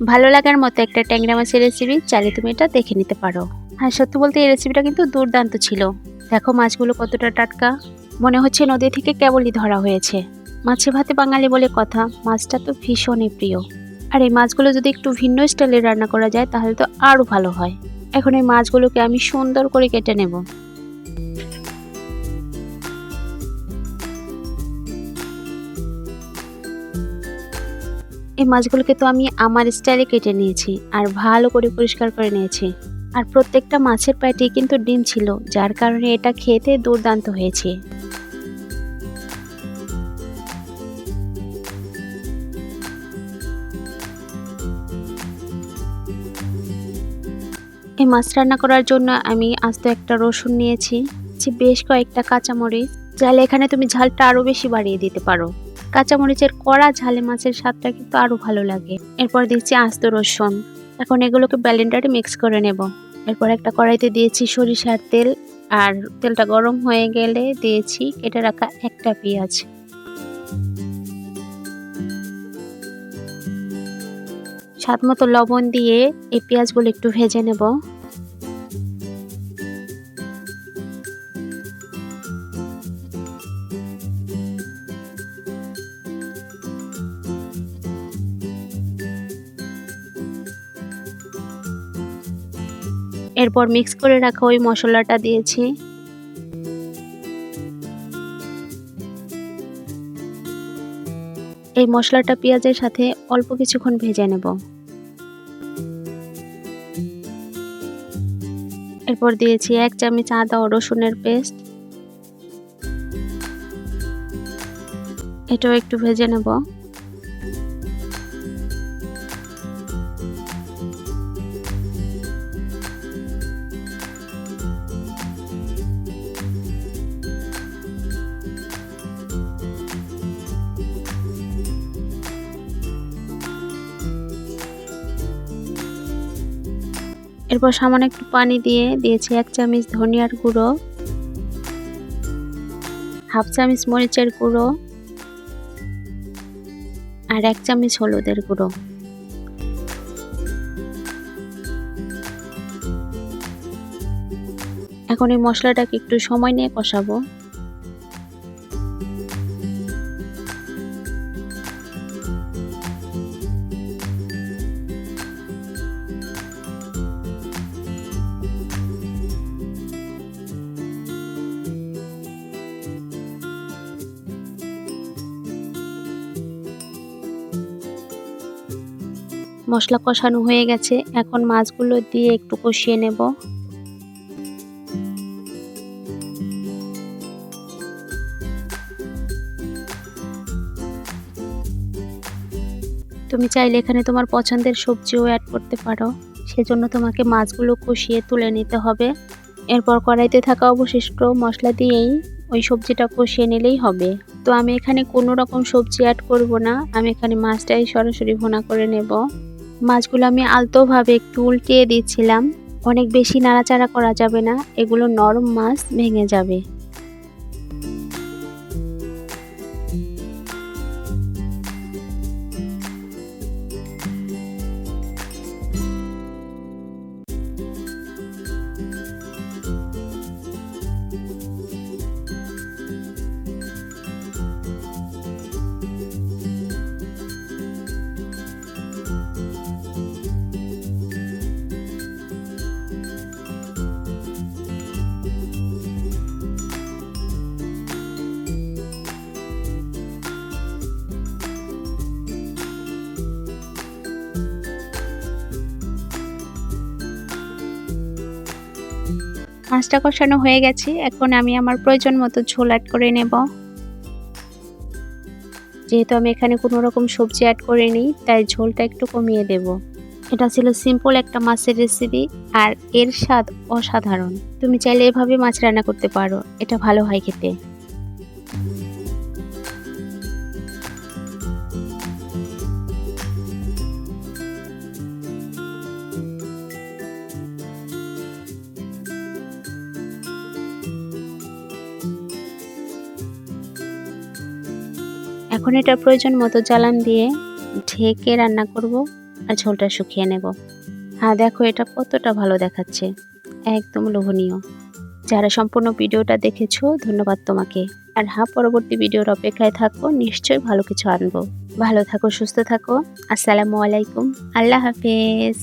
ভালো লাগার মতো একটা ট্যাংরা মাছের রেসিপি, চাইলে তুমি এটা দেখে নিতে পারো। আর সত্যি বলতে এই রেসিপিটা কিন্তু দুর্দান্ত ছিল। দেখো মাছগুলো কতটা টাটকা, মনে হচ্ছে নদী থেকে কেবলই ধরা হয়েছে। মাছে ভাতে বাঙালি বলে কথা, মাছটা তো ভীষণই প্রিয়। আর এই মাছগুলো যদি একটু ভিন্ন স্টাইলে রান্না করা যায় তাহলে তো আরও ভালো হয়। এখন এই মাছগুলোকে আমি সুন্দর করে কেটে নেব। এই মাছগুলোকে তো আমি আমার স্টাইলে কেটে নিয়েছি আর ভালো করে পরিষ্কার করে নিয়েছি। আর প্রত্যেকটা মাছের পেটেই কিন্তু ডিম ছিল, যার কারণে এটা খেতে দুর্দান্ত হয়েছে। এই মাছ রান্না করার জন্য আমি আস্ত একটা রসুন নিয়েছি, বেশ কয়েকটা কাঁচামরিচ। চাইলে এখানে তুমি ঝালটা আরো বেশি বাড়িয়ে দিতে পারো। কাঁচামরিচের কড়া ঝালে মাছের স্বাদটা কিন্তু আরো ভালো লাগে। এরপর দিচ্ছি আস্ত রসুন। এখন এগুলোকে ব্লেন্ডারে মিক্স করে নেব। এরপর একটা কড়াইতে দিয়েছি সরিষার তেল, আর তেলটা গরম হয়ে গেলে দিয়েছি কেটে রাখা একটা পেঁয়াজ। স্বাদ মতো লবণ দিয়ে এই পেঁয়াজগুলো একটু ভেজে নেব। এরপর মিক্স করে রাখা ওই মশলাটা দিয়েছি। এই মশলাটা পেঁয়াজের সাথে অল্প কিছুক্ষণ ভেজে নেব। এরপর দিয়েছি 1 চামচ আদা ও রসুনের পেস্ট। এটাও একটু ভেজে নেব। এরপর সামান্য একটু পানি দিয়ে দিয়েছি 1 চামচ ধনিয়ার গুঁড়ো, হাফ চামচ মরিচের গুঁড়ো আর 1 চামচ হলুদের গুঁড়ো। এখন এই মশলাটাকে একটু সময় নিয়ে কষাবো। মশলা কষানো হয়ে গেছে, এখন মাছগুলো দিয়ে একটু কষিয়ে নেব। তুমি চাইলে এখানে তোমার পছন্দের সবজিও অ্যাড করতে পারো, সেজন্য তোমাকে মাছগুলো কষিয়ে তুলে নিতে হবে। এরপর কড়াইতে থাকা অবশিষ্ট মশলা দিয়েই ওই সবজিটা কষিয়ে নিলেই হবে। তো আমি এখানে কোনো রকম সবজি অ্যাড করব না, আমি এখানে মাছটাই সরাসরি ভুনা করে নেব। মাছগুলো আমি আলতোভাবে একটু উল্টিয়ে দিচ্ছিলাম, অনেক বেশি নাড়াচাড়া করা যাবে না, এগুলো নরম মাছ ভেঙে যাবে। মাছটা কষানো হয়ে গেছে, এখন আমি আমার প্রয়োজন মতো ঝোল অ্যাড করে নেব। যেহেতু আমি এখানে কোনো রকম সবজি অ্যাড করিনি, তাই ঝোলটা একটু কমিয়ে দেব। এটা ছিল সিম্পল একটা মাছের রেসিপি, আর এর স্বাদ অসাধারণ। তুমি চাইলে এভাবে মাছ রান্না করতে পারো, এটা ভালো হয় খেতে। এখন এটা প্রয়োজন মতো জ্বালান দিয়ে ঢেকে রান্না করব আর ঝোলটা শুকিয়ে নেব। হ্যাঁ দেখো এটা কতটা ভালো দেখাচ্ছে, একদম লোভনীয়। যারা সম্পূর্ণ ভিডিওটা দেখেছো ধন্যবাদ তোমাকে। আর হ্যাঁ, পরবর্তী ভিডিওর অপেক্ষায় থাকো, নিশ্চয়ই ভালো কিছু আনবো। ভালো থাকো, সুস্থ থাকো। আসসালামু আলাইকুম, আল্লাহ হাফেজ।